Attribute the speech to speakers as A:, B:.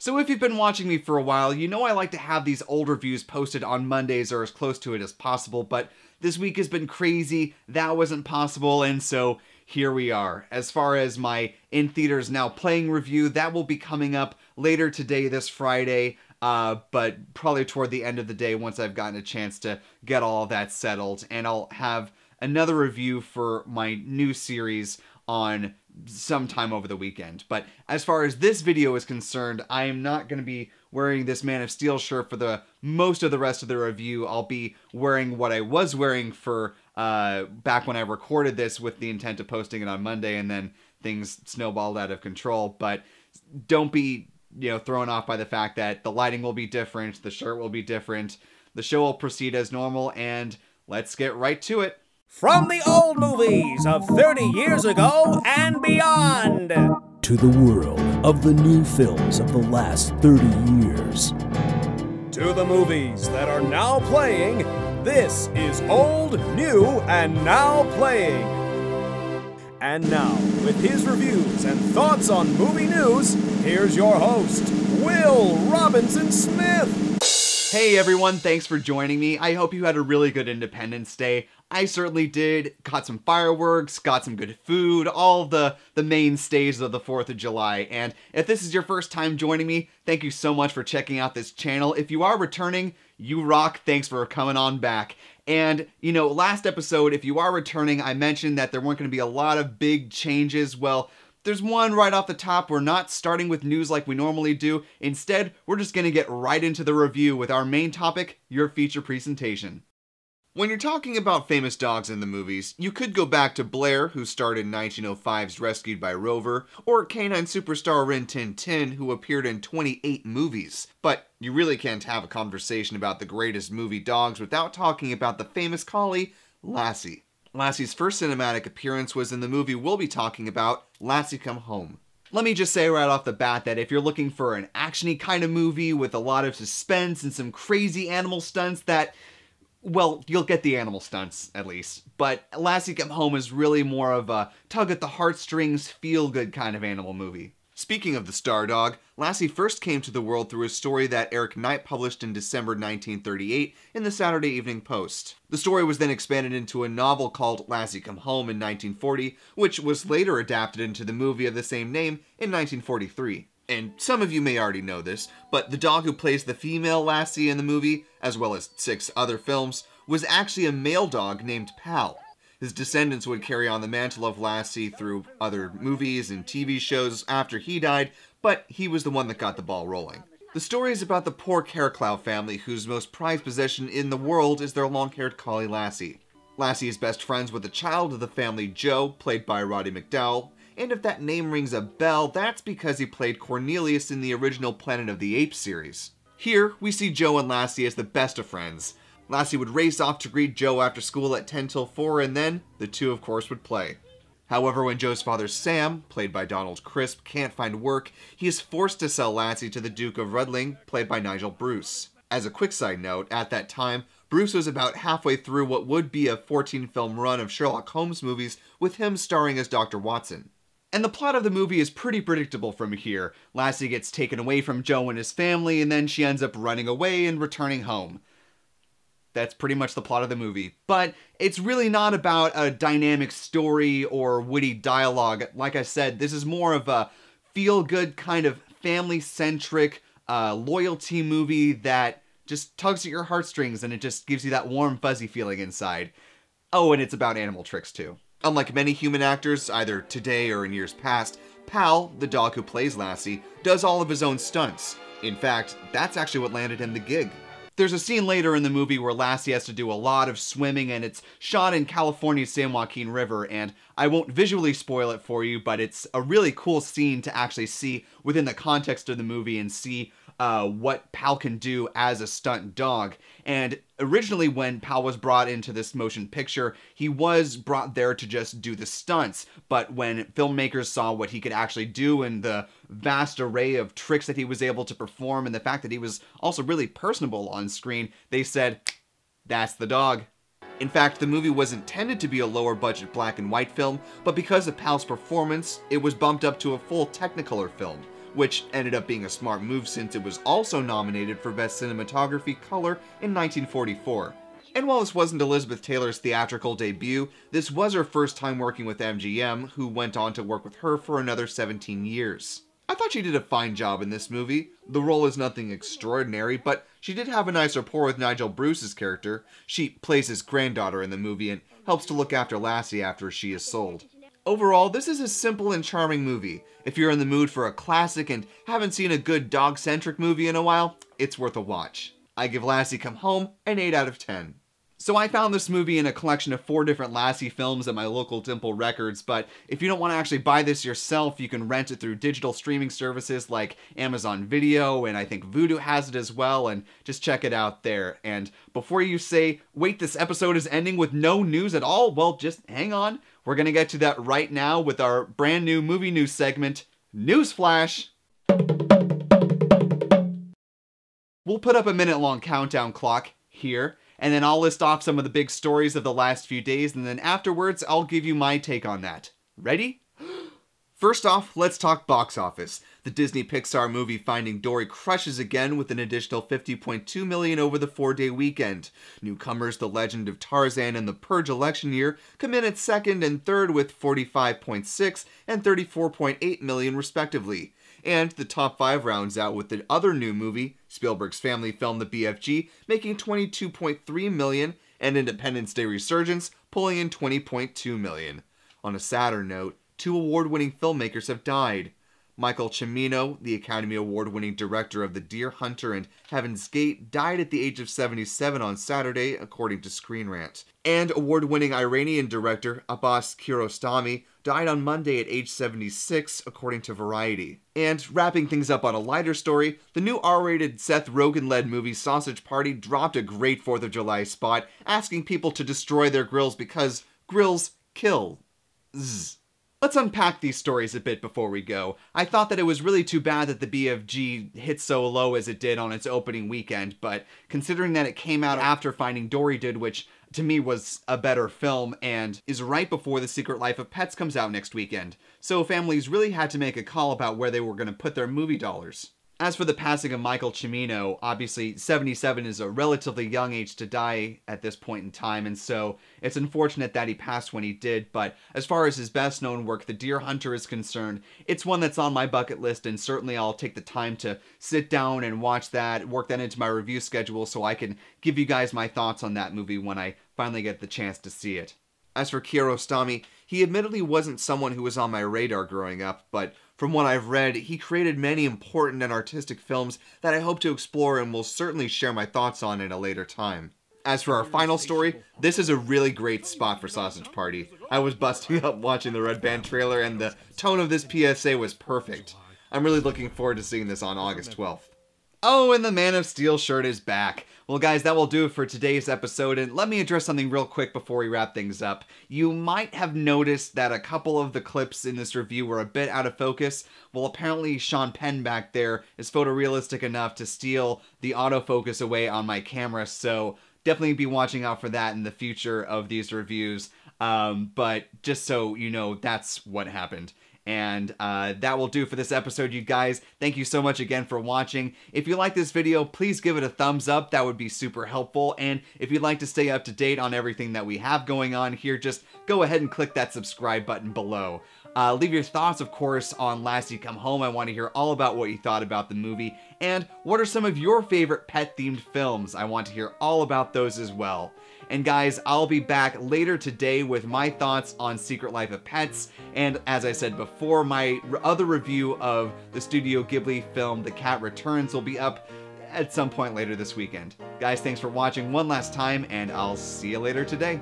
A: So if you've been watching me for a while, you know I like to have these old reviews posted on Mondays or as close to it as possible, but this week has been crazy, that wasn't possible, and so here we are. As far as my In Theaters Now Playing review, that will be coming up later today, this Friday, but probably toward the end of the day once I've gotten a chance to get all of that settled, and I'll have another review for my new series on sometime over the weekend. But as far as this video is concerned, I am not going to be wearing this Man of Steel shirt for the most of the rest of the review. I'll be wearing what I was wearing for back when I recorded this with the intent of posting it on Monday, and then things snowballed out of control. But don't be, thrown off by the fact that the lighting will be different, the shirt will be different, the show will proceed as normal, and let's get right to it.
B: From the old movies of 30 years ago and beyond,
C: to the world of the new films of the last 30 years.
B: To the movies that are now playing, this is Old, New, and Now Playing. And now, with his reviews and thoughts on movie news, here's your host, Will Robinson Smith.
A: Hey everyone, thanks for joining me. I hope you had a really good Independence Day. I certainly did. Got some fireworks, got some good food, all the mainstays of the 4th of July. And if this is your first time joining me, thank you so much for checking out this channel. If you are returning, you rock. Thanks for coming on back. And, last episode, if you are returning, I mentioned that there weren't going to be a lot of big changes. Well, there's one right off the top. We're not starting with news like we normally do. Instead, we're just going to get right into the review with our main topic, your feature presentation. When you're talking about famous dogs in the movies, you could go back to Blair, who starred in 1905's Rescued by Rover, or canine superstar Rin Tin Tin, who appeared in 28 movies. But you really can't have a conversation about the greatest movie dogs without talking about the famous collie, Lassie. Lassie's first cinematic appearance was in the movie we'll be talking about, Lassie Come Home. Let me just say right off the bat that if you're looking for an action-y kind of movie with a lot of suspense and some crazy animal stunts well, you'll get the animal stunts, at least. But Lassie Come Home is really more of a tug-at-the-heartstrings, feel-good kind of animal movie. Speaking of the star dog, Lassie first came to the world through a story that Eric Knight published in December 1938 in the Saturday Evening Post. The story was then expanded into a novel called Lassie Come Home in 1940, which was later adapted into the movie of the same name in 1943. And some of you may already know this, but the dog who plays the female Lassie in the movie, as well as 6 other films, was actually a male dog named Pal. His descendants would carry on the mantle of Lassie through other movies and TV shows after he died, but he was the one that got the ball rolling. The story is about the poor Carraclough family whose most prized possession in the world is their long-haired collie Lassie. Lassie is best friends with the child of the family, Joe, played by Roddy McDowall, and if that name rings a bell, that's because he played Cornelius in the original Planet of the Apes series. Here, we see Joe and Lassie as the best of friends. Lassie would race off to greet Joe after school at 10 till 4, and then the two, of course, would play. However, when Joe's father Sam, played by Donald Crisp, can't find work, he is forced to sell Lassie to the Duke of Rudling, played by Nigel Bruce. As a quick side note, at that time, Bruce was about halfway through what would be a 14-film run of Sherlock Holmes movies, with him starring as Dr. Watson. And the plot of the movie is pretty predictable from here. Lassie gets taken away from Joe and his family, and then she ends up running away and returning home. That's pretty much the plot of the movie. But it's really not about a dynamic story or witty dialogue. Like I said, this is more of a feel-good kind of family-centric loyalty movie that just tugs at your heartstrings, and it just gives you that warm, fuzzy feeling inside. Oh, and it's about animal tricks, too. Unlike many human actors, either today or in years past, Pal, the dog who plays Lassie, does all of his own stunts. In fact, that's actually what landed him the gig. There's a scene later in the movie where Lassie has to do a lot of swimming, and it's shot in California's San Joaquin River, and I won't visually spoil it for you, but it's a really cool scene to actually see within the context of the movie and see what Pal can do as a stunt dog. And originally when Pal was brought into this motion picture, he was brought there to just do the stunts. But when filmmakers saw what he could actually do and the vast array of tricks that he was able to perform and the fact that he was also really personable on screen, they said, that's the dog. In fact, the movie was intended to be a lower budget black and white film, but because of Pal's performance, it was bumped up to a full Technicolor film, which ended up being a smart move since it was also nominated for Best Cinematography Color in 1944. And while this wasn't Elizabeth Taylor's theatrical debut, this was her first time working with MGM, who went on to work with her for another 17 years. I thought she did a fine job in this movie. The role is nothing extraordinary, but she did have a nice rapport with Nigel Bruce's character. She plays his granddaughter in the movie and helps to look after Lassie after she is sold. Overall, this is a simple and charming movie. If you're in the mood for a classic and haven't seen a good dog-centric movie in a while, it's worth a watch. I give Lassie Come Home an 8 out of 10. So I found this movie in a collection of 4 different Lassie films at my local Dimple Records, but if you don't want to actually buy this yourself, you can rent it through digital streaming services like Amazon Video, and I think Vudu has it as well, and just check it out there. And before you say, wait, this episode is ending with no news at all, well, just hang on. We're going to get to that right now with our brand new movie news segment, Newsflash. We'll put up a minute-long countdown clock here, and then I'll list off some of the big stories of the last few days, and then afterwards, I'll give you my take on that. Ready? First off, let's talk box office. The Disney Pixar movie Finding Dory crushes again with an additional $50.2 million over the 4-day weekend. Newcomers The Legend of Tarzan and The Purge election year come in at second and third with $45.6 and $34.8 million respectively. And the top 5 rounds out with the other new movie, Spielberg's family film The BFG, making $22.3 million, and Independence Day Resurgence pulling in $20.2 million. On a sadder note, 2 award-winning filmmakers have died. Michael Cimino, the Academy Award-winning director of The Deer Hunter and Heaven's Gate, died at the age of 77 on Saturday, according to Screen Rant. And award-winning Iranian director Abbas Kiarostami died on Monday at age 76, according to Variety. And wrapping things up on a lighter story, the new R-rated Seth Rogen-led movie Sausage Party dropped a great 4th of July spot, asking people to destroy their grills because grills kill. Zzz. Let's unpack these stories a bit before we go. I thought that it was really too bad that the BFG hit so low as it did on its opening weekend, but considering that it came out after Finding Dory did, which to me was a better film, and is right before The Secret Life of Pets comes out next weekend, so families really had to make a call about where they were going to put their movie dollars. As for the passing of Michael Cimino, obviously 77 is a relatively young age to die at this point in time, and so it's unfortunate that he passed when he did, but as far as his best known work, The Deer Hunter, is concerned, it's one that's on my bucket list, and certainly I'll take the time to sit down and watch that, work that into my review schedule so I can give you guys my thoughts on that movie when I finally get the chance to see it. As for Kiarostami, he admittedly wasn't someone who was on my radar growing up, but from what I've read, he created many important and artistic films that I hope to explore and will certainly share my thoughts on at a later time. As for our final story, this is a really great spot for Sausage Party. I was busting up watching the Red Band trailer and the tone of this PSA was perfect. I'm really looking forward to seeing this on August 12th. Oh, and the Man of Steel shirt is back. Well guys, that will do it for today's episode, and let me address something real quick before we wrap things up. You might have noticed that a couple of the clips in this review were a bit out of focus. Well, apparently Sean Penn back there is photorealistic enough to steal the autofocus away on my camera, so definitely be watching out for that in the future of these reviews. But just so you know, that's what happened. And that will do for this episode, you guys. Thank you so much again for watching. If you like this video, please give it a thumbs up. That would be super helpful. And if you'd like to stay up to date on everything that we have going on here, just go ahead and click that subscribe button below. Leave your thoughts, of course, on Lassie Come Home. I want to hear all about what you thought about the movie. And what are some of your favorite pet-themed films? I want to hear all about those as well. And guys, I'll be back later today with my thoughts on Secret Life of Pets, and as I said before, my other review of the Studio Ghibli film The Cat Returns will be up at some point later this weekend. Guys, thanks for watching one last time, and I'll see you later today.